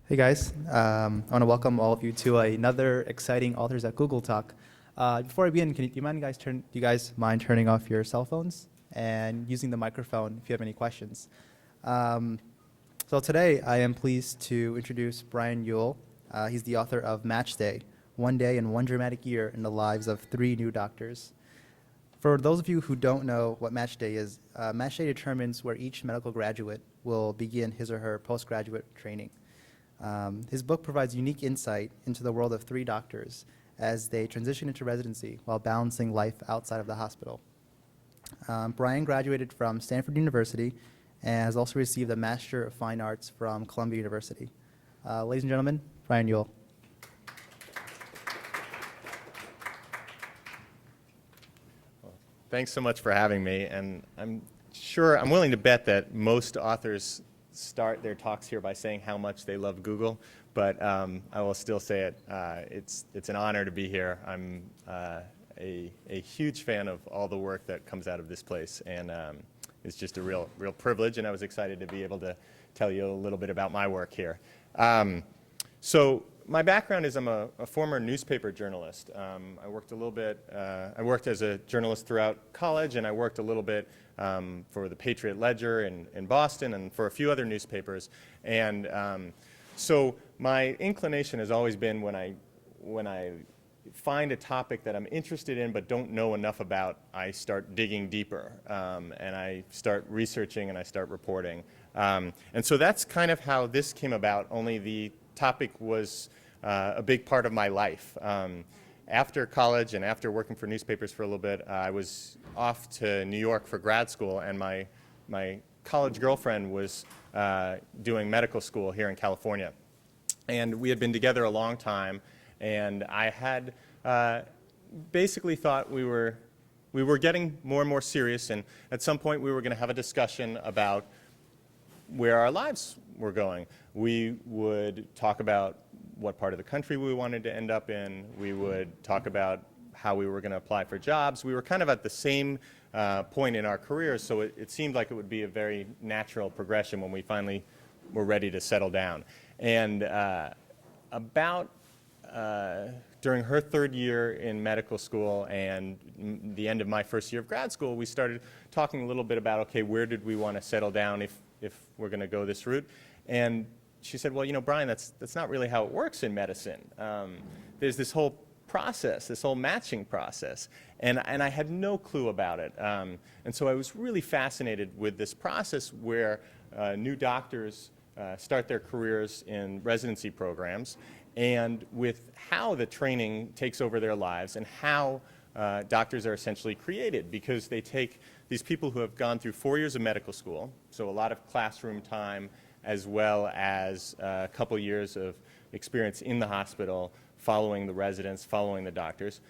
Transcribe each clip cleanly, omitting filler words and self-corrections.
Hey guys, I want to welcome all of you to another exciting Authors at Google talk. Before I begin, do you guys mind turning off your cell phones and using the microphone if you have any questions? So today I am pleased to introduce Brian Eule. He's the author of Match Day, One Day and One Dramatic Year in the Lives of Three New Doctors. For those of you who don't know what Match Day is, Match Day determines where each medical graduate will begin his or her postgraduate training. His book provides unique insight into the world of three doctors as they transition into residency while balancing life outside of the hospital. Brian graduated from Stanford University and has also received a Master of Fine Arts from Columbia University. Ladies and gentlemen, Brian Eule. Thanks so much for having me, and I'm willing to bet that most authors start their talks here by saying how much they love Google, but I will still say it. It's an honor to be here. I'm a huge fan of all the work that comes out of this place, and it's just a real privilege, and I was excited to be able to tell you a little bit about my work here. So my background is I'm a former newspaper journalist. I worked a little bit, I worked as a journalist throughout college, and I worked a little bit for the Patriot Ledger in Boston and for a few other newspapers. And so my inclination has always been when I find a topic that I'm interested in but don't know enough about, I start digging deeper, and I start researching and I start reporting. And so that's kind of how this came about, only the topic was a big part of my life. After college and after working for newspapers for a little bit, I was off to New York for grad school, and my college girlfriend was doing medical school here in California. And we had been together a long time, and I had basically thought we were getting more and more serious, and at some point we were going to have a discussion about where our lives were going. We would talk about what part of the country we wanted to end up in. We would talk about how we were going to apply for jobs. We were kind of at the same point in our careers, so it seemed like it would be a very natural progression when we finally were ready to settle down. And during her third year in medical school and the end of my first year of grad school, we started talking a little bit about, okay, where did we want to settle down if we're going to go this route? And she said, well, you know, Brian, that's not really how it works in medicine. There's this whole process, this whole matching process, and I had no clue about it. And so I was really fascinated with this process where new doctors start their careers in residency programs, and with how the training takes over their lives and how doctors are essentially created, because they take these people who have gone through 4 years of medical school, so a lot of classroom time, as well as a couple years of experience in the hospital, following the residents, following the doctors,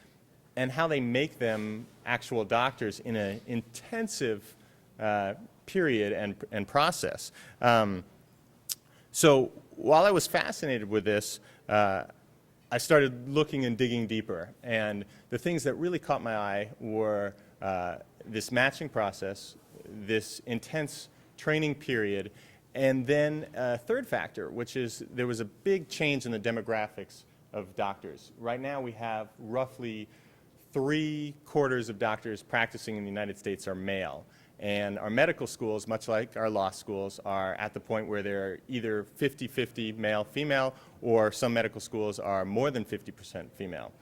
and how they make them actual doctors in an intensive period and process. So while I was fascinated with this, I started looking and digging deeper, and the things that really caught my eye were this matching process, this intense training period, and then a third factor, which is there was a big change in the demographics of doctors. Right now we have roughly 3/4 of doctors practicing in the United States are male. And our medical schools, much like our law schools, are at the point where they're either 50-50 male-female, or some medical schools are more than 50% female.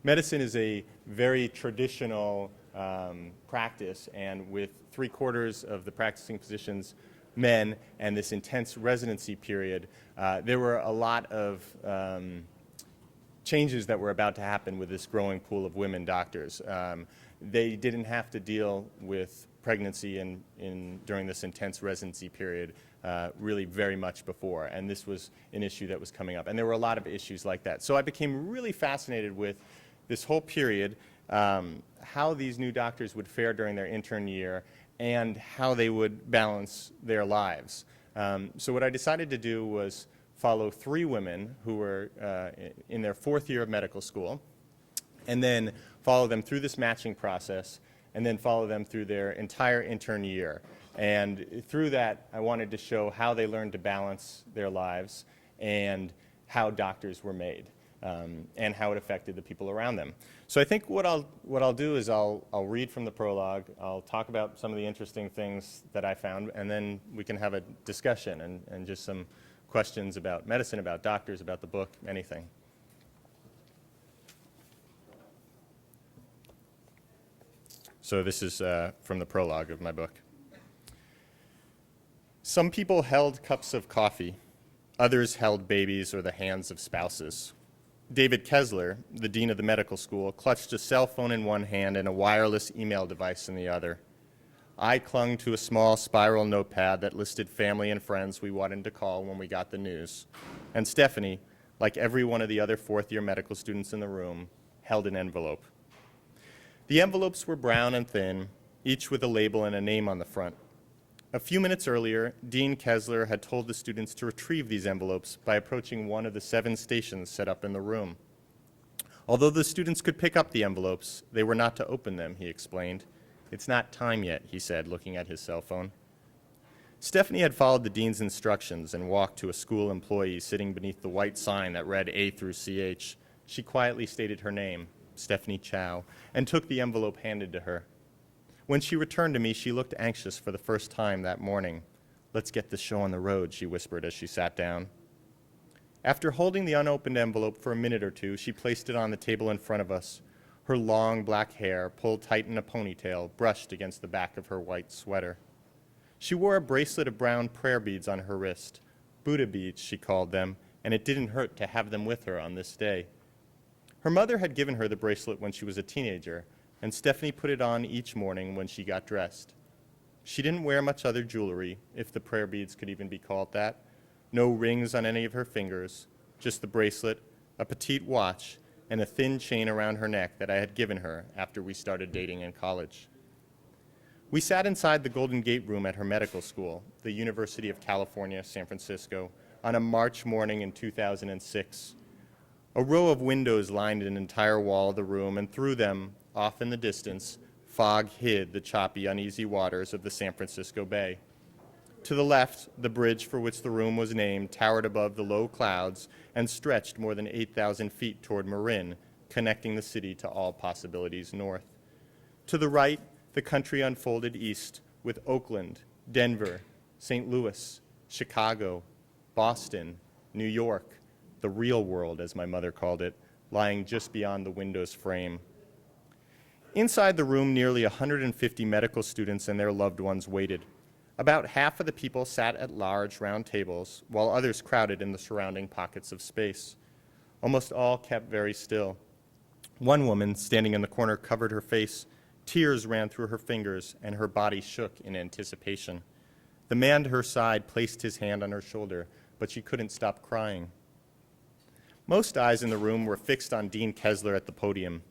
Medicine is a very traditional practice, and with 3/4 of the practicing physicians men and this intense residency period, there were a lot of changes that were about to happen with this growing pool of women doctors. They didn't have to deal with pregnancy during this intense residency period really very much before, and this was an issue that was coming up. And there were a lot of issues like that. So I became really fascinated with this whole period, how these new doctors would fare during their intern year, and how they would balance their lives. So what I decided to do was follow 3 women who were in their 4th year of medical school, and then follow them through this matching process, and then follow them through their entire intern year. And through that, I wanted to show how they learned to balance their lives and how doctors were made, and how it affected the people around them. So I think what I'll do is I'll read from the prologue, I'll talk about some of the interesting things that I found, and then we can have a discussion and just some questions about medicine, about doctors, about the book, anything. So this is from the prologue of my book. Some people held cups of coffee. Others held babies or the hands of spouses. David Kessler, the dean of the medical school, clutched a cell phone in one hand and a wireless email device in the other. I clung to a small spiral notepad that listed family and friends we wanted to call when we got the news. And Stephanie, like every one of the other fourth-year medical students in the room, held an envelope. The envelopes were brown and thin, each with a label and a name on the front. A few minutes earlier, Dean Kessler had told the students to retrieve these envelopes by approaching one of the 7 stations set up in the room. Although the students could pick up the envelopes, they were not to open them, he explained. It's not time yet, he said, looking at his cell phone. Stephanie had followed the dean's instructions and walked to a school employee sitting beneath the white sign that read A through CH. She quietly stated her name, Stephanie Chow, and took the envelope handed to her. When she returned to me, she looked anxious for the first time that morning. "Let's get this show on the road," she whispered as she sat down. After holding the unopened envelope for a minute or two, she placed it on the table in front of us. Her long black hair, pulled tight in a ponytail, brushed against the back of her white sweater. She wore a bracelet of brown prayer beads on her wrist. Buddha beads, she called them, and it didn't hurt to have them with her on this day. Her mother had given her the bracelet when she was a teenager, and Stephanie put it on each morning when she got dressed. She didn't wear much other jewelry, if the prayer beads could even be called that. No rings on any of her fingers, just the bracelet, a petite watch, and a thin chain around her neck that I had given her after we started dating in college. We sat inside the Golden Gate room at her medical school, the University of California, San Francisco, on a March morning in 2006. A row of windows lined an entire wall of the room, and through them, off in the distance, fog hid the choppy, uneasy waters of the San Francisco Bay. To the left, the bridge for which the room was named towered above the low clouds and stretched more than 8,000 feet toward Marin, connecting the city to all possibilities north. To the right, the country unfolded east with Oakland, Denver, St. Louis, Chicago, Boston, New York, the real world, as my mother called it, lying just beyond the window's frame. Inside the room, nearly 150 medical students and their loved ones waited. About half of the people sat at large, round tables, while others crowded in the surrounding pockets of space. Almost all kept very still. One woman, standing in the corner, covered her face. Tears ran through her fingers, and her body shook in anticipation. The man to her side placed his hand on her shoulder, but she couldn't stop crying. Most eyes in the room were fixed on Dean Kessler at the podium.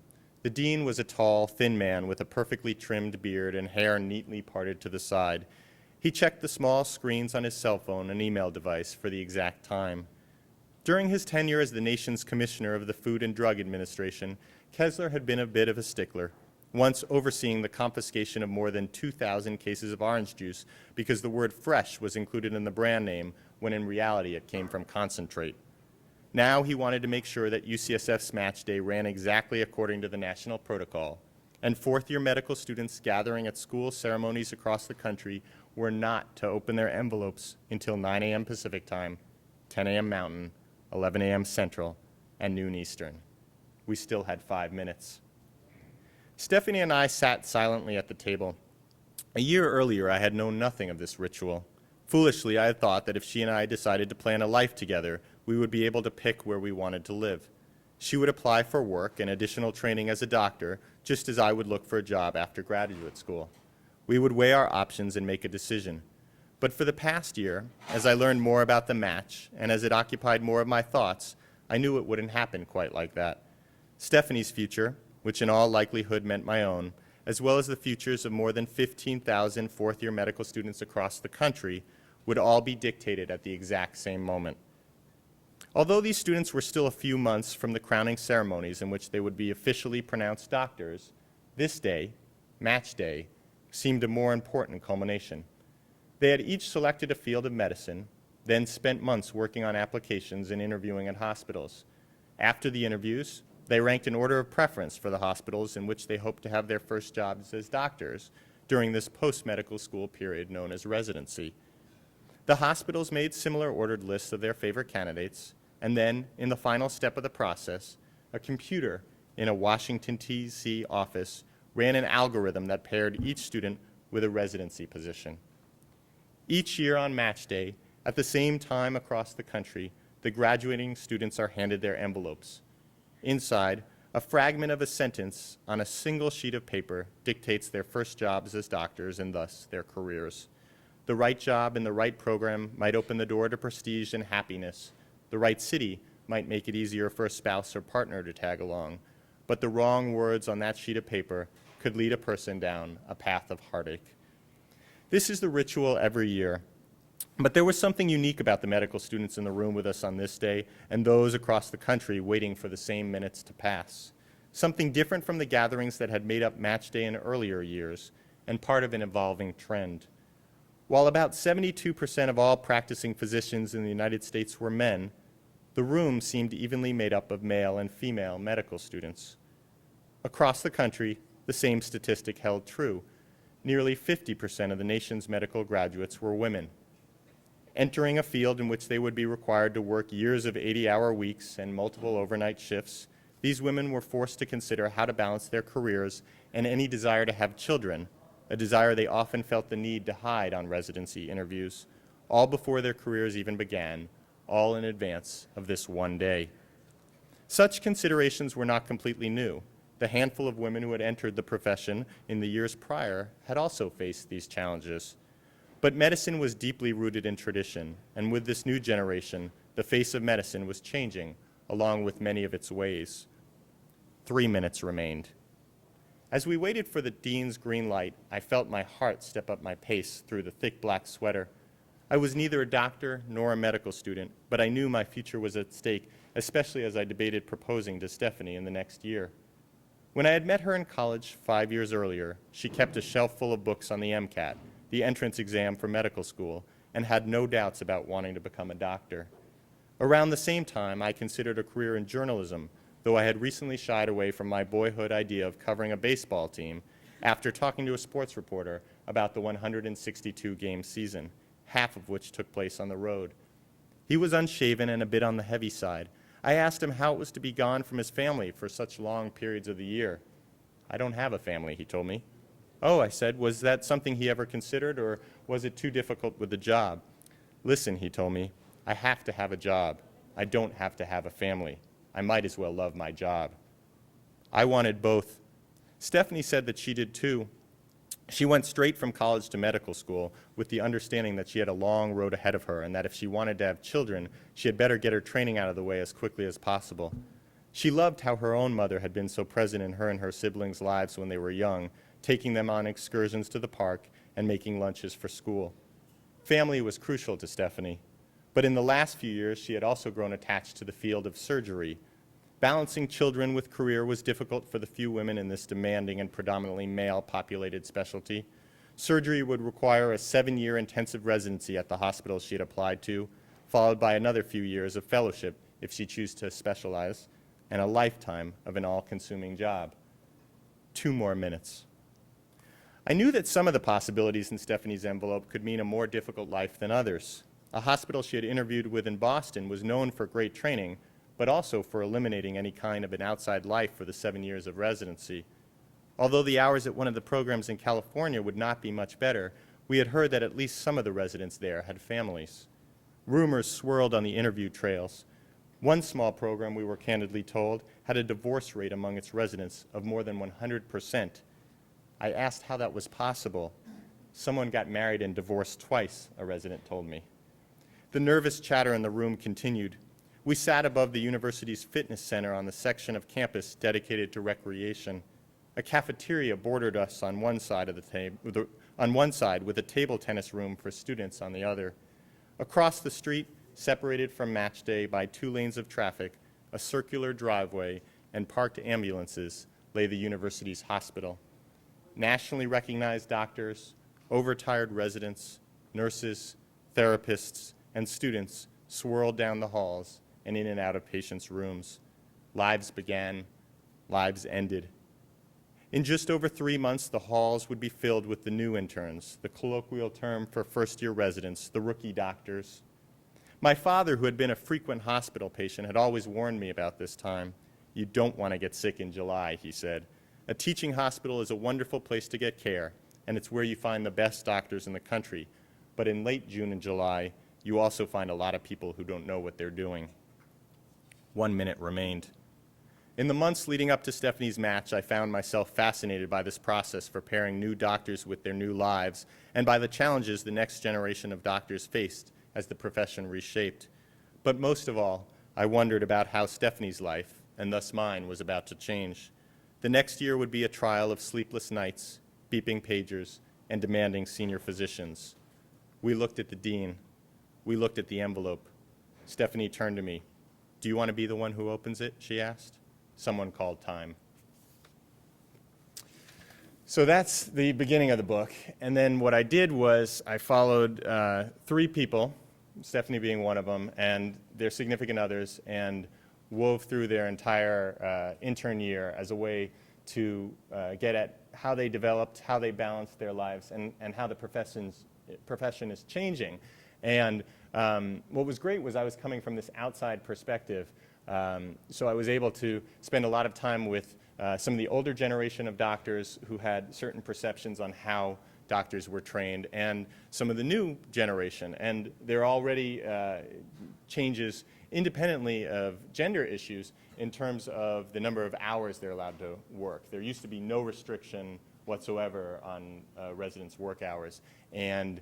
The dean was a tall, thin man with a perfectly trimmed beard and hair neatly parted to the side. He checked the small screens on his cell phone and email device for the exact time. During his tenure as the nation's commissioner of the Food and Drug Administration, Kessler had been a bit of a stickler, once overseeing the confiscation of more than 2,000 cases of orange juice because the word fresh was included in the brand name when in reality it came from concentrate. Now he wanted to make sure that UCSF's match day ran exactly according to the national protocol, and fourth-year medical students gathering at school ceremonies across the country were not to open their envelopes until 9 a.m. Pacific Time, 10 a.m. Mountain, 11 a.m. Central, and noon Eastern. We still had 5 minutes. Stephanie and I sat silently at the table. A year earlier, I had known nothing of this ritual. Foolishly, I had thought that if she and I decided to plan a life together, we would be able to pick where we wanted to live. She would apply for work and additional training as a doctor, just as I would look for a job after graduate school. We would weigh our options and make a decision. But for the past year, as I learned more about the match, and as it occupied more of my thoughts, I knew it wouldn't happen quite like that. Stephanie's future, which in all likelihood meant my own, as well as the futures of more than 15,000 fourth-year medical students across the country, would all be dictated at the exact same moment. Although these students were still a few months from the crowning ceremonies in which they would be officially pronounced doctors, this day, match day, seemed a more important culmination. They had each selected a field of medicine, then spent months working on applications and interviewing at hospitals. After the interviews, they ranked in order of preference for the hospitals in which they hoped to have their first jobs as doctors during this post-medical school period known as residency. The hospitals made similar ordered lists of their favorite candidates, and then, in the final step of the process, a computer in a Washington, D.C. office ran an algorithm that paired each student with a residency position. Each year on match day, at the same time across the country, the graduating students are handed their envelopes. Inside, a fragment of a sentence on a single sheet of paper dictates their first jobs as doctors and thus their careers. The right job in the right program might open the door to prestige and happiness. The right city might make it easier for a spouse or partner to tag along. But the wrong words on that sheet of paper could lead a person down a path of heartache. This is the ritual every year. But there was something unique about the medical students in the room with us on this day and those across the country waiting for the same minutes to pass. Something different from the gatherings that had made up match day in earlier years and part of an evolving trend. While about 72% of all practicing physicians in the United States were men, the room seemed evenly made up of male and female medical students. Across the country, the same statistic held true. Nearly 50% of the nation's medical graduates were women. Entering a field in which they would be required to work years of 80-hour weeks and multiple overnight shifts, these women were forced to consider how to balance their careers and any desire to have children, a desire they often felt the need to hide on residency interviews, all before their careers even began, all in advance of this one day. Such considerations were not completely new. The handful of women who had entered the profession in the years prior had also faced these challenges. But medicine was deeply rooted in tradition, and with this new generation, the face of medicine was changing, along with many of its ways. 3 minutes remained. As we waited for the dean's green light, I felt my heart step up my pace through the thick black sweater. I was neither a doctor nor a medical student, but I knew my future was at stake, especially as I debated proposing to Stephanie in the next year. When I had met her in college 5 years earlier, she kept a shelf full of books on the MCAT, the entrance exam for medical school, and had no doubts about wanting to become a doctor. Around the same time, I considered a career in journalism, though I had recently shied away from my boyhood idea of covering a baseball team after talking to a sports reporter about the 162-game season, half of which took place on the road. He was unshaven and a bit on the heavy side. I asked him how it was to be gone from his family for such long periods of the year. "I don't have a family," he told me. "Oh," I said, "was that something he ever considered, or was it too difficult with the job?" "Listen," he told me, "I have to have a job. I don't have to have a family. I might as well love my job." I wanted both. Stephanie said that she did too. She went straight from college to medical school with the understanding that she had a long road ahead of her and that if she wanted to have children, she had better get her training out of the way as quickly as possible. She loved how her own mother had been so present in her and her siblings' lives when they were young, taking them on excursions to the park and making lunches for school. Family was crucial to Stephanie, but in the last few years she had also grown attached to the field of surgery. Balancing children with career was difficult for the few women in this demanding and predominantly male-populated specialty. Surgery would require a 7-year intensive residency at the hospital she had applied to, followed by another few years of fellowship if she chose to specialize, and a lifetime of an all-consuming job. 2 more minutes. I knew that some of the possibilities in Stephanie's envelope could mean a more difficult life than others. A hospital she had interviewed with in Boston was known for great training, but also for eliminating any kind of an outside life for the 7 years of residency. Although the hours at one of the programs in California would not be much better, we had heard that at least some of the residents there had families. Rumors swirled on the interview trails. One small program, we were candidly told, had a divorce rate among its residents of more than 100%. I asked how that was possible. "Someone got married and divorced twice," a resident told me. The nervous chatter in the room continued. We sat above the university's fitness center on the section of campus dedicated to recreation. A cafeteria bordered us on one side of with a table tennis room for students on the other. Across the street, separated from match day by 2 lanes of traffic, a circular driveway, and parked ambulances, lay the university's hospital. Nationally recognized doctors, overtired residents, nurses, therapists, and students swirled down the halls and in and out of patients' rooms. Lives began, lives ended. In just over 3 months, the halls would be filled with the new interns, the colloquial term for first-year residents, the rookie doctors. My father, who had been a frequent hospital patient, had always warned me about this time. "You don't want to get sick in July," he said. "A teaching hospital is a wonderful place to get care, and it's where you find the best doctors in the country. But in late June and July, you also find a lot of people who don't know what they're doing." 1 minute remained. In the months leading up to Stephanie's match, I found myself fascinated by this process for pairing new doctors with their new lives and by the challenges the next generation of doctors faced as the profession reshaped. But most of all, I wondered about how Stephanie's life, and thus mine, was about to change. The next year would be a trial of sleepless nights, beeping pagers, and demanding senior physicians. We looked at the dean. We looked at the envelope. Stephanie turned to me. "Do you want to be the one who opens it?" she asked. Someone called time. So that's the beginning of the book. And then what I did was I followed 3 people, Stephanie being one of them, and their significant others, and wove through their entire intern year as a way to get at how they developed, how they balanced their lives, and how the profession is changing. And what was great was I was coming from this outside perspective. So I was able to spend a lot of time with some of the older generation of doctors who had certain perceptions on how doctors were trained, and some of the new generation. And there are already changes independently of gender issues in terms of the number of hours they're allowed to work. There used to be no restriction whatsoever on residents' work hours. And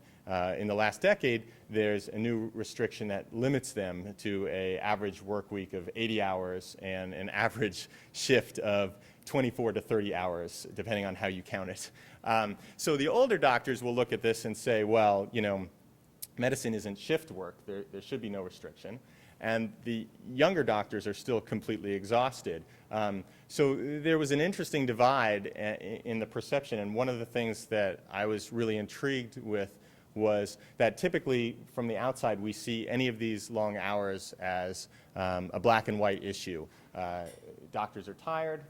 in the last decade, there's a new restriction that limits them to an average work week of 80 hours and an average shift of 24 to 30 hours, depending on how you count it. So the older doctors will look at this and say, well, you know, medicine isn't shift work. There should be no restriction. And the younger doctors are still completely exhausted. So there was an interesting divide in the perception, and one of the things that I was really intrigued with was that typically from the outside we see any of these long hours as a black and white issue. Doctors are tired.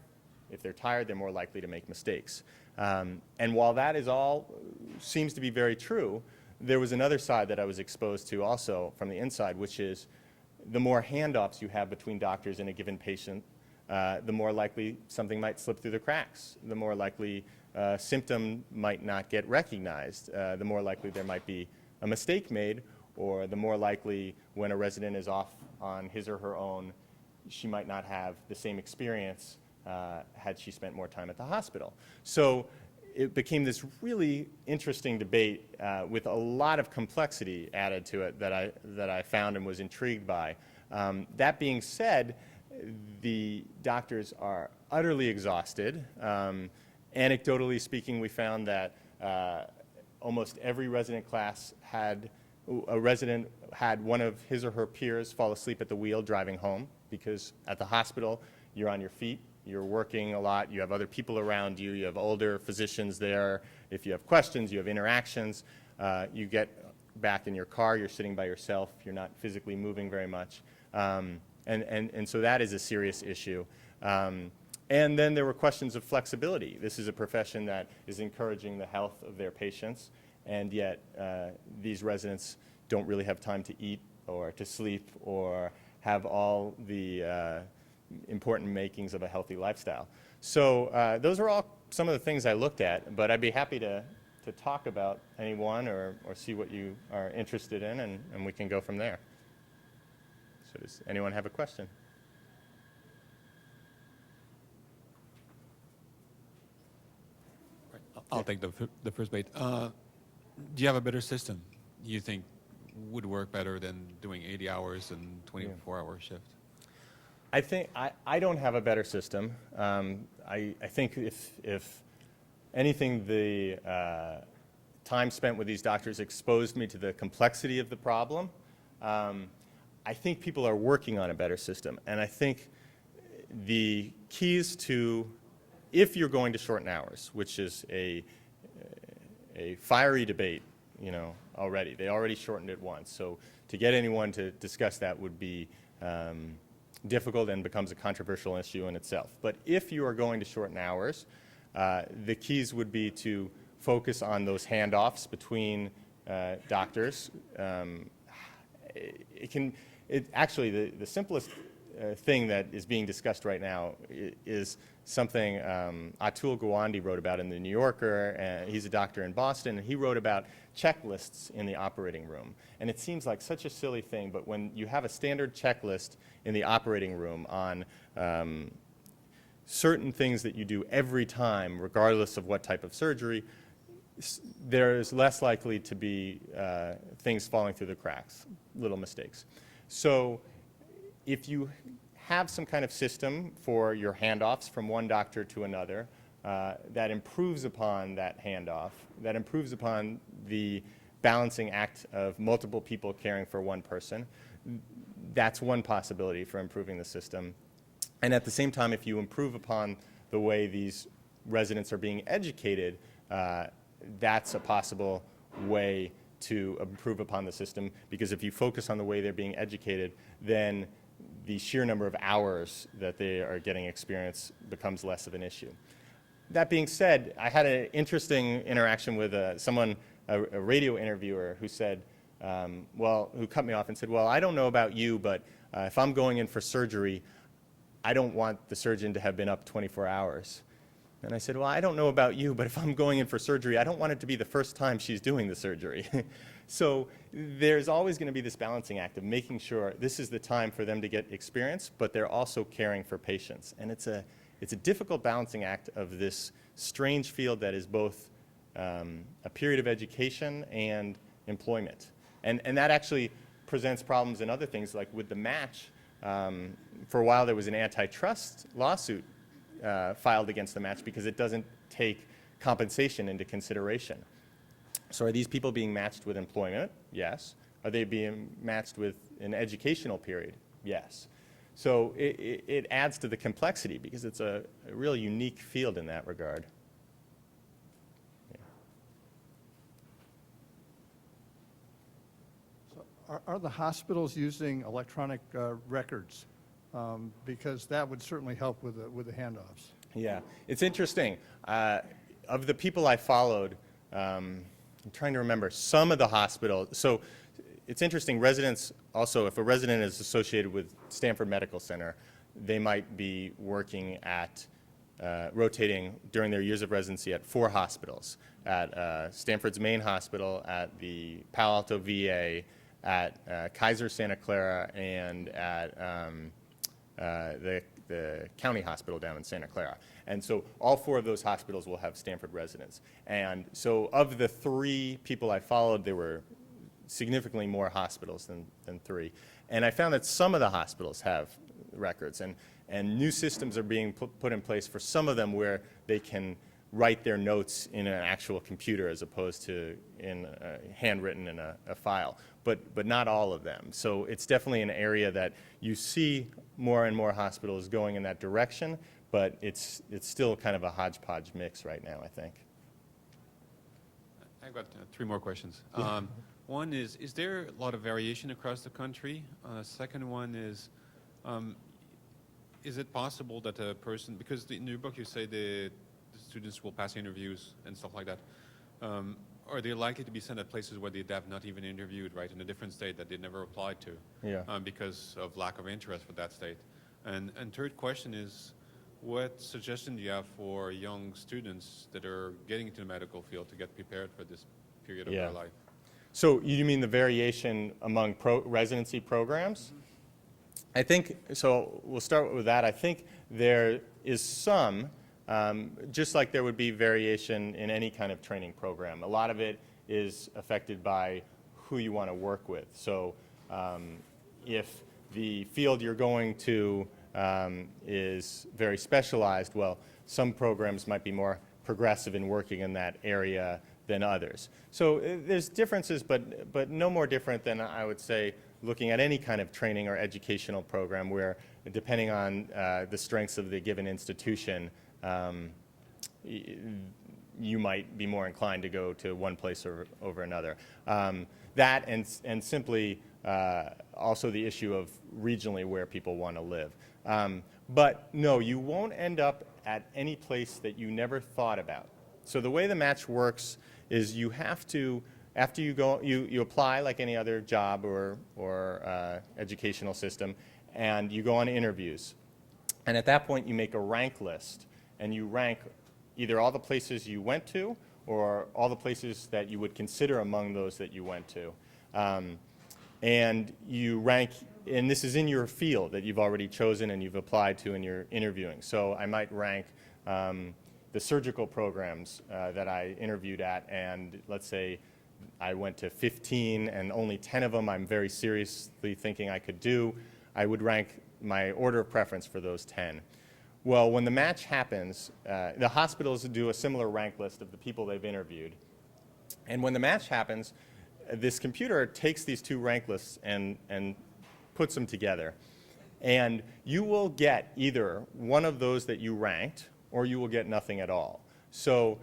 If they're tired, they're more likely to make mistakes. And while that is all seems to be very true, there was another side that I was exposed to also from the inside, which is the more handoffs you have between doctors and a given patient, the more likely something might slip through the cracks, the more likely a symptom might not get recognized, the more likely there might be a mistake made, or the more likely when a resident is off on his or her own, she might not have the same experience had she spent more time at the hospital. So it became this really interesting debate with a lot of complexity added to it that I found and was intrigued by. That being said, the doctors are utterly exhausted. Anecdotally speaking, we found that almost every resident class had one of his or her peers fall asleep at the wheel driving home, because at the hospital you're on your feet. You're working a lot, you have other people around you, you have older physicians there. If you have questions, you have interactions. You get back in your car, you're sitting by yourself, you're not physically moving very much. And so that is a serious issue. And then there were questions of flexibility. This is a profession that is encouraging the health of their patients, and yet these residents don't really have time to eat or to sleep or have all the important makings of a healthy lifestyle. So those are all some of the things I looked at, but I'd be happy to talk about any one or see what you are interested in, and we can go from there. So does anyone have a question? I'll take the first bait. Do you have a better system you think would work better than doing 80 hours and 24-hour shift? I think I don't have a better system. I think if anything, the time spent with these doctors exposed me to the complexity of the problem. I think people are working on a better system, and I think the keys to, if you're going to shorten hours, which is a fiery debate, you know, already. They already shortened it once. So to get anyone to discuss that would be difficult and becomes a controversial issue in itself. But if you are going to shorten hours, the keys would be to focus on those handoffs between doctors. Actually, the simplest thing that is being discussed right now is something Atul Gawande wrote about in the New Yorker. He's a doctor in Boston, and he wrote about checklists in the operating room. And it seems like such a silly thing, but when you have a standard checklist in the operating room on certain things that you do every time, regardless of what type of surgery, there's less likely to be things falling through the cracks, little mistakes. So if you have some kind of system for your handoffs from one doctor to another that improves upon that handoff, that improves upon the balancing act of multiple people caring for one person, that's one possibility for improving the system. And at the same time, if you improve upon the way these residents are being educated, that's a possible way to improve upon the system, because if you focus on the way they're being educated, then the sheer number of hours that they are getting experience becomes less of an issue. That being said, I had an interesting interaction with someone, a radio interviewer, who said, who cut me off and said, well, I don't know about you, but if I'm going in for surgery, I don't want the surgeon to have been up 24 hours. And I said, well, I don't know about you, but if I'm going in for surgery, I don't want it to be the first time she's doing the surgery. So there's always going to be this balancing act of making sure this is the time for them to get experience, but they're also caring for patients. And it's a difficult balancing act of this strange field that is both a period of education and employment. And that actually presents problems in other things, like with the match. For a while, there was an antitrust lawsuit filed against the match because it doesn't take compensation into consideration. So are these people being matched with employment? Yes. Are they being matched with an educational period? Yes. So it adds to the complexity because it's a real unique field in that regard. So are the hospitals using electronic records? Because that would certainly help with the handoffs. Yeah, it's interesting. Of the people I followed, I'm trying to remember, some of the hospitals, so it's interesting, residents also, if a resident is associated with Stanford Medical Center, they might be working at, rotating during their years of residency at 4 hospitals, at Stanford's main hospital, at the Palo Alto VA, at Kaiser Santa Clara, and at the county hospital down in Santa Clara. And so all 4 of those hospitals will have Stanford residents. And so of the 3 people I followed, there were significantly more hospitals than 3. And I found that some of the hospitals have records, and new systems are being put in place for some of them where they can write their notes in an actual computer as opposed to in handwritten in a file, but not all of them. So it's definitely an area that you see more and more hospitals going in that direction, but it's still kind of a hodgepodge mix right now, I think. I've got 3 more questions. One is there a lot of variation across the country? Second one is it possible that a person, because in your book you say the students will pass interviews and stuff like that, are they likely to be sent at places where they have not even interviewed, right, in a different state that they never applied to, because of lack of interest for that state? And third question is, what suggestion do you have for young students that are getting into the medical field to get prepared for this period of their life? So you mean the variation among residency programs? I think, so we'll start with that. I think there is some, just like there would be variation in any kind of training program. A lot of it is affected by who you want to work with. So if the field you're going to is very specialized, well, some programs might be more progressive in working in that area than others. So there's differences, but no more different than, I would say, looking at any kind of training or educational program where, depending on the strengths of the given institution, you might be more inclined to go to one place over another. That and simply also the issue of regionally where people want to live. But no, you won't end up at any place that you never thought about. So the way the match works is you have to, after you go, you apply like any other job or educational system, and you go on interviews. And at that point, you make a rank list, and you rank either all the places you went to or all the places that you would consider among those that you went to. And you rank, and this is in your field that you've already chosen and you've applied to in your interviewing. So I might rank the surgical programs that I interviewed at, and let's say I went to 15 and only 10 of them I'm very seriously thinking I could do. I would rank my order of preference for those 10. Well, when the match happens, the hospitals do a similar rank list of the people they've interviewed. And when the match happens, this computer takes these two rank lists and puts them together. And you will get either one of those that you ranked, or you will get nothing at all. So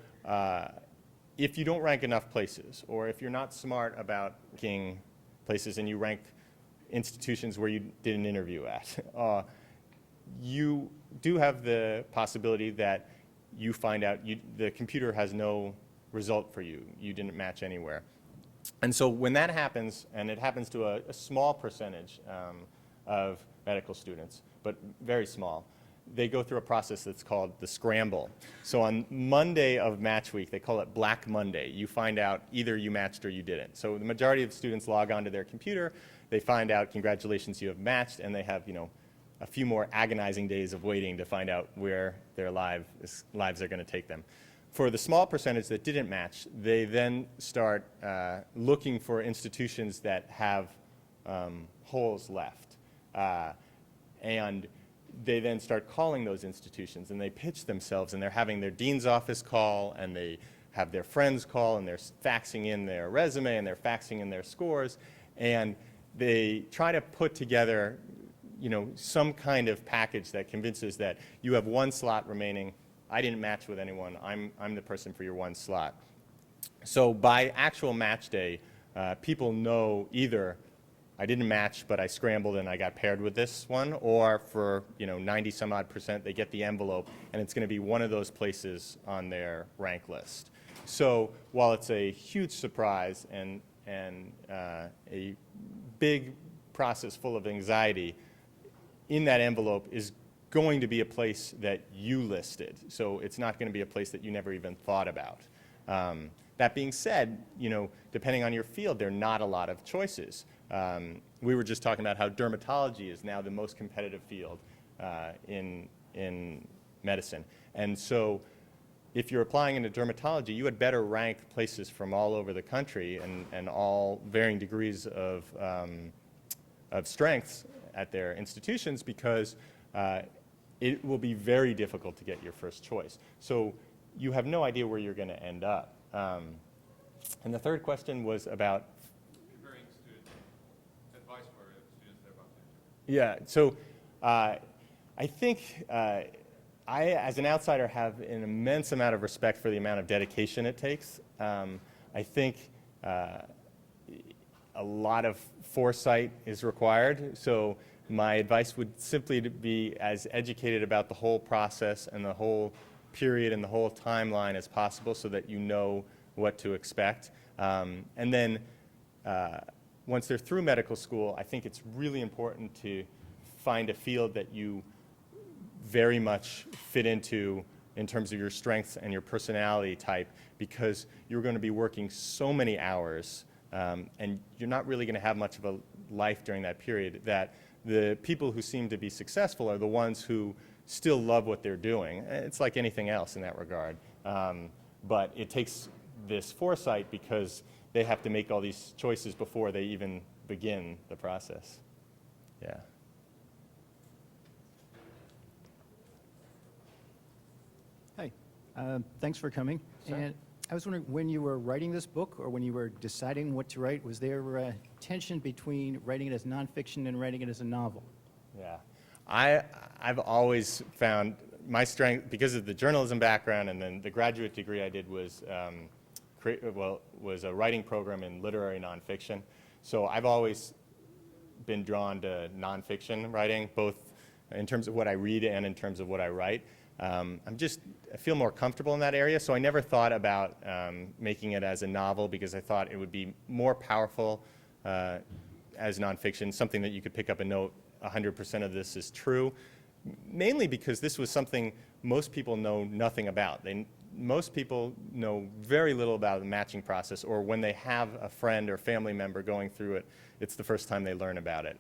if you don't rank enough places, or if you're not smart about ranking places and you rank institutions where you did an interview at, you do have the possibility that you find out the computer has no result for you. You didn't match anywhere. And so when that happens, and it happens to a small percentage of medical students, but very small, they go through a process that's called the scramble. So on Monday of match week, they call it Black Monday. You find out either you matched or you didn't. So the majority of students log onto their computer, they find out, congratulations, you have matched, and they have, a few more agonizing days of waiting to find out where their lives are going to take them. For the small percentage that didn't match, they then start looking for institutions that have holes left. And they then start calling those institutions, and they pitch themselves, and they're having their dean's office call, and they have their friends call, and they're faxing in their resume, and they're faxing in their scores, and they try to put together some kind of package that convinces that you have one slot remaining. I didn't match with anyone. I'm the person for your one slot. So by actual match day, people know either I didn't match, but I scrambled and I got paired with this one, or for 90 some odd %, they get the envelope, and it's going to be one of those places on their rank list. So while it's a huge surprise and a big process full of anxiety, in that envelope is going to be a place that you listed. So it's not going to be a place that you never even thought about. That being said, depending on your field, there are not a lot of choices. We were just talking about how dermatology is now the most competitive field in medicine. And so if you're applying into dermatology, you had better rank places from all over the country and all varying degrees of strengths at their institutions, because it will be very difficult to get your first choice. So you have no idea where you're going to end up. And the third question was about Preparing students, advice for students that are about to enter. Yeah, so I think I, as an outsider, have an immense amount of respect for the amount of dedication it takes. I think a lot of foresight is required. So my advice would simply to be as educated about the whole process and the whole period and the whole timeline as possible, so that you know what to expect. And then once they're through medical school, I think it's really important to find a field that you very much fit into in terms of your strengths and your personality type, because you're going to be working so many hours, and you're not really going to have much of a life during that period, that the people who seem to be successful are the ones who still love what they're doing. It's like anything else in that regard. But it takes this foresight, because they have to make all these choices before they even begin the process. Yeah. Hi, thanks for coming. Sure. And I was wondering, when you were writing this book, or when you were deciding what to write, was there tension between writing it as nonfiction and writing it as a novel? Yeah. I've always found my strength, because of the journalism background, and then the graduate degree I did was was a writing program in literary nonfiction. So I've always been drawn to nonfiction writing, both in terms of what I read and in terms of what I write. I feel more comfortable in that area, so I never thought about making it as a novel because I thought it would be more powerful as nonfiction, something that you could pick up and note 100% of this is true, mainly because this was something most people know nothing about. Most people know very little about the matching process, or when they have a friend or family member going through it, it's the first time they learn about it.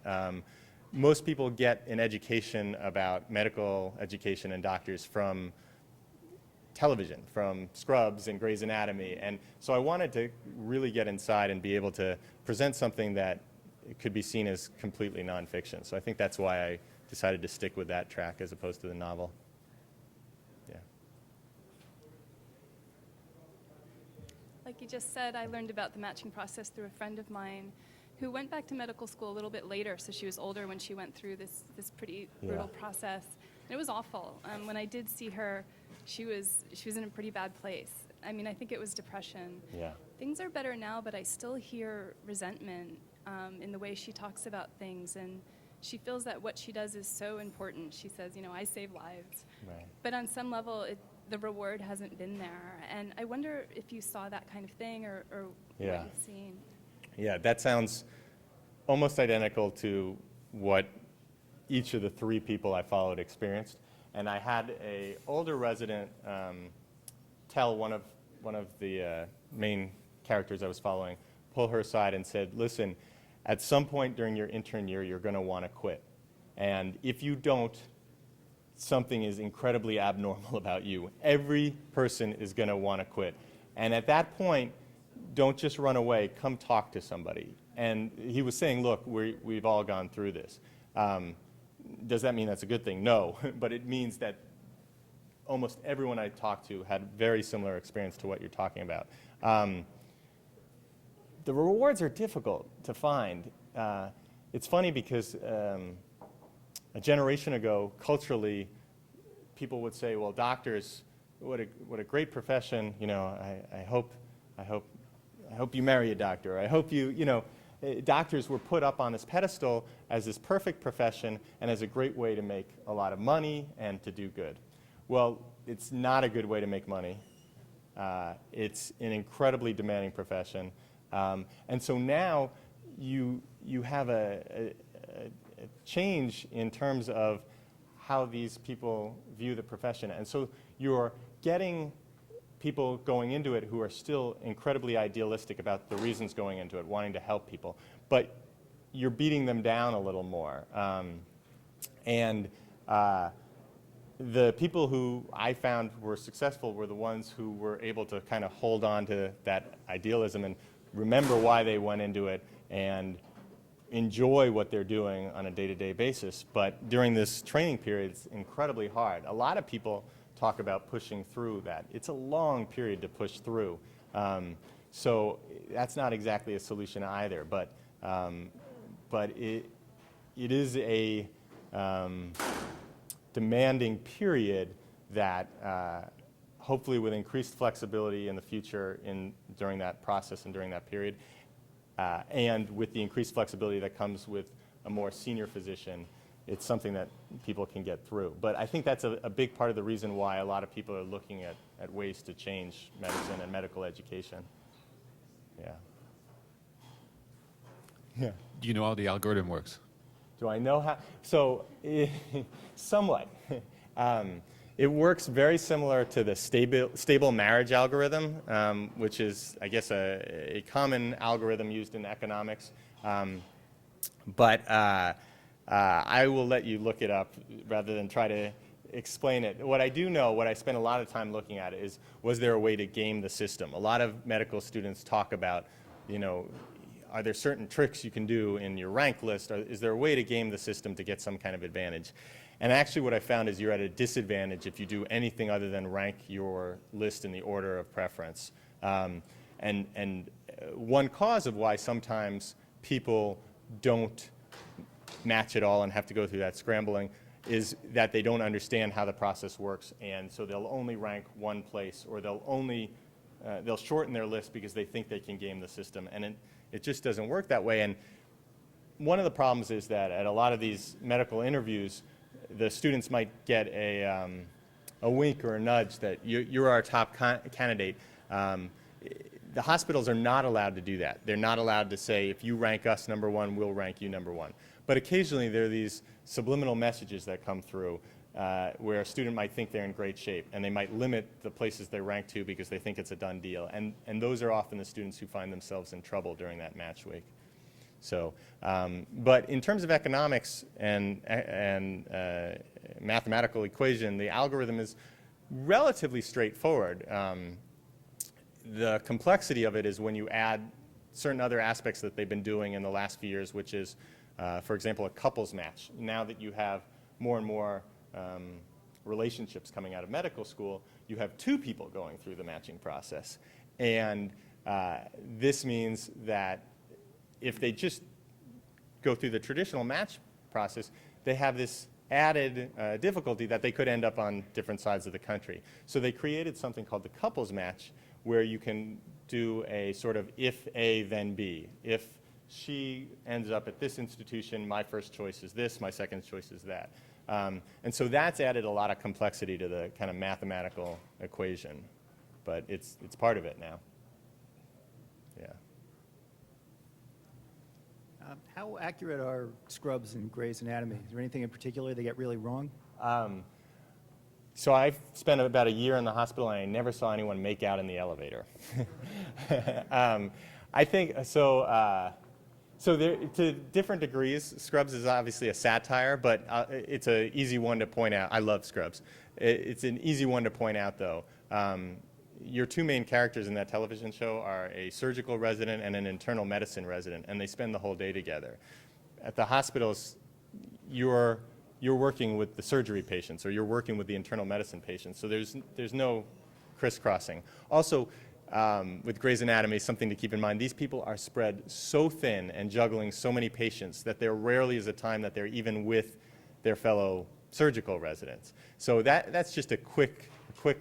Most people get an education about medical education and doctors from television, from Scrubs and Grey's Anatomy, and so I wanted to really get inside and be able to present something that could be seen as completely nonfiction. So I think that's why I decided to stick with that track as opposed to the novel. Yeah. Like you just said, I learned about the matching process through a friend of mine who went back to medical school a little bit later, so she was older when she went through this pretty brutal process. And it was awful. When I did see her, she was in a pretty bad place. I mean, I think it was depression. Yeah. Things are better now, but I still hear resentment in the way she talks about things, and she feels that what she does is so important. She says, you know, I save lives. Right. But on some level, the reward hasn't been there. And I wonder if you saw that kind of thing or what you've seen. Yeah, that sounds almost identical to what each of the three people I followed experienced. And I had an older resident tell one of the main characters I was following, pull her aside and said, listen, at some point during your intern year, you're going to want to quit. And if you don't, something is incredibly abnormal about you. Every person is going to want to quit. And at that point, don't just run away, come talk to somebody. And he was saying, look, we've all gone through this. Does that mean that's a good thing? No, but it means that almost everyone I talked to had very similar experience to what you're talking about. The rewards are difficult to find. It's funny because a generation ago, culturally, people would say, well, doctors, what a great profession, you know, I hope you marry a doctor. I hope doctors were put up on this pedestal as this perfect profession and as a great way to make a lot of money and to do good. Well, it's not a good way to make money. It's an incredibly demanding profession. And so now you have a change in terms of how these people view the profession. And so you're getting people going into it who are still incredibly idealistic about the reasons going into it, wanting to help people. But you're beating them down a little more. The people who I found were successful were the ones who were able to kind of hold on to that idealism and remember why they went into it and enjoy what they're doing on a day-to-day basis. But during this training period, it's incredibly hard. A lot of people talk about pushing through that. It's a long period to push through. So that's not exactly a solution either, but it is a demanding period that hopefully with increased flexibility in the future during that process and during that period, and with the increased flexibility that comes with a more senior physician, it's something that people can get through. But I think that's a big part of the reason why a lot of people are looking at ways to change medicine and medical education. Yeah. Yeah. Do you know how the algorithm works? Do I know how? So, somewhat. It works very similar to the stable marriage algorithm, which is, I guess, a common algorithm used in economics. But I will let you look it up rather than try to explain it. What I do know, what I spent a lot of time looking at is, was there a way to game the system? A lot of medical students talk about, are there certain tricks you can do in your rank list? Or is there a way to game the system to get some kind of advantage? And actually what I found is you're at a disadvantage if you do anything other than rank your list in the order of preference. And one cause of why sometimes people don't match it all and have to go through that scrambling is that they don't understand how the process works, and so they'll only rank one place, or they'll shorten their list because they think they can game the system, and it just doesn't work that way. And one of the problems is that at a lot of these medical interviews, the students might get a wink or a nudge that you're our top candidate. The hospitals are not allowed to do that. They're not allowed to say, if you rank us number one, we'll rank you number one. But occasionally there are these subliminal messages that come through where a student might think they're in great shape, and they might limit the places they rank to because they think it's a done deal. And those are often the students who find themselves in trouble during that match week. So, but in terms of economics and mathematical equation, the algorithm is relatively straightforward. The complexity of it is when you add certain other aspects that they've been doing in the last few years, which is, for example, a couples match. Now that you have more and more relationships coming out of medical school, you have two people going through the matching process. And this means that if they just go through the traditional match process, they have this added difficulty that they could end up on different sides of the country. So they created something called the couples match, where you can do a sort of if A, then B. If she ends up at this institution, my first choice is this, my second choice is that. And so that's added a lot of complexity to the kind of mathematical equation, but it's part of it now. Yeah. How accurate are scrubs in Grey's Anatomy? Is there anything in particular they get really wrong? So I've spent about a year in the hospital, and I never saw anyone make out in the elevator. I think so. So there, to different degrees, Scrubs is obviously a satire, but it's an easy one to point out. I love Scrubs. It's an easy one to point out, though. Your two main characters in that television show are a surgical resident and an internal medicine resident, and they spend the whole day together. At the hospitals, you're working with the surgery patients, or you're working with the internal medicine patients, so there's no crisscrossing. Also, with Grey's Anatomy, something to keep in mind, these people are spread so thin and juggling so many patients that there rarely is a time that they're even with their fellow surgical residents. So that's just a quick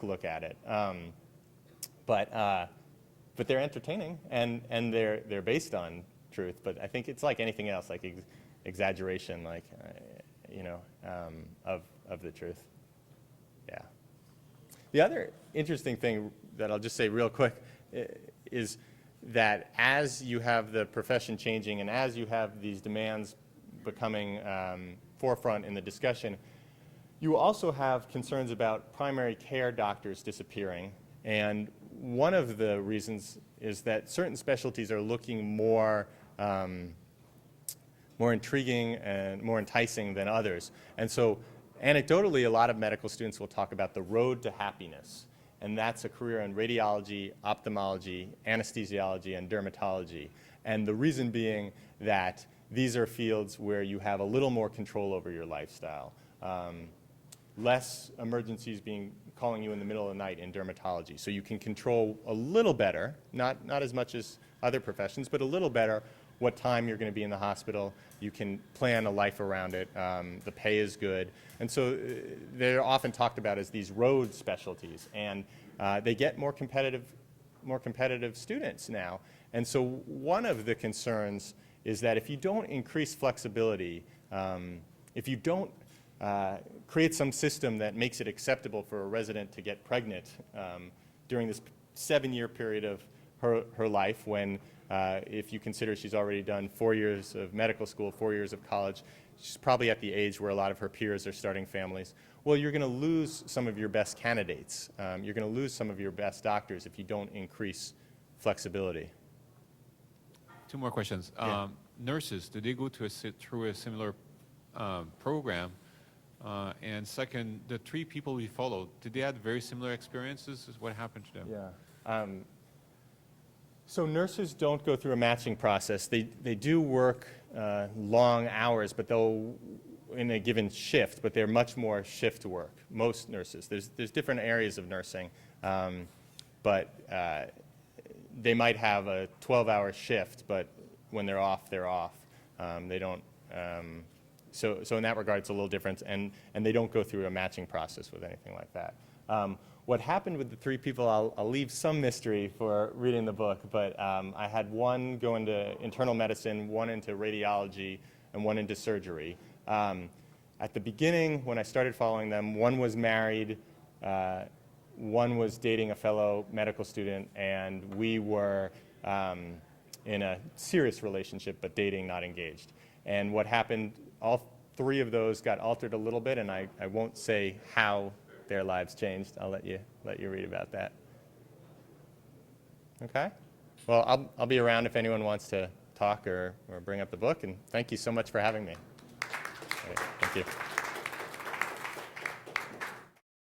look at it. But they're entertaining, and they're based on truth. But I think it's like anything else, like exaggeration, like of the truth. Yeah. The other interesting thing that I'll just say real quick is that as you have the profession changing and as you have these demands becoming forefront in the discussion, you also have concerns about primary care doctors disappearing. And one of the reasons is that certain specialties are looking more intriguing and more enticing than others. And so anecdotally, a lot of medical students will talk about the road to happiness. And that's a career in radiology, ophthalmology, anesthesiology, and dermatology. And the reason being that these are fields where you have a little more control over your lifestyle. Less emergencies calling you in the middle of the night in dermatology. So you can control a little better, not as much as other professions, but a little better what time you're going to be in the hospital. You can plan a life around it. The pay is good. And so they're often talked about as these road specialties. And they get more competitive students now. And so one of the concerns is that if you don't increase flexibility, if you don't create some system that makes it acceptable for a resident to get pregnant during this 7-year period of her life, when if you consider she's already done 4 years of medical school, 4 years of college, she's probably at the age where a lot of her peers are starting families. Well, you're going to lose some of your best candidates. You're going to lose some of your best doctors if you don't increase flexibility. 2 more questions. Yeah. Nurses, do they go through a similar program? And second, the 3 people we followed, did they have very similar experiences? What happened to them? Yeah. So nurses don't go through a matching process. They do work long hours, but they'll in a given shift, but they're much more shift work. Most nurses. There's different areas of nursing, but they might have a 12-hour shift, but when they're off, they're off. They don't so in that regard, it's a little different, and they don't go through a matching process with anything like that. What happened with the 3 people, I'll leave some mystery for reading the book, but I had one go into internal medicine, one into radiology, and one into surgery. At the beginning, when I started following them, one was married, one was dating a fellow medical student, and we were in a serious relationship, but dating, not engaged. And what happened, all 3 of those got altered a little bit, and I won't say how their lives changed. I'll let you read about that. Okay? Well, I'll be around if anyone wants to talk or bring up the book, and thank you so much for having me. All right, thank you.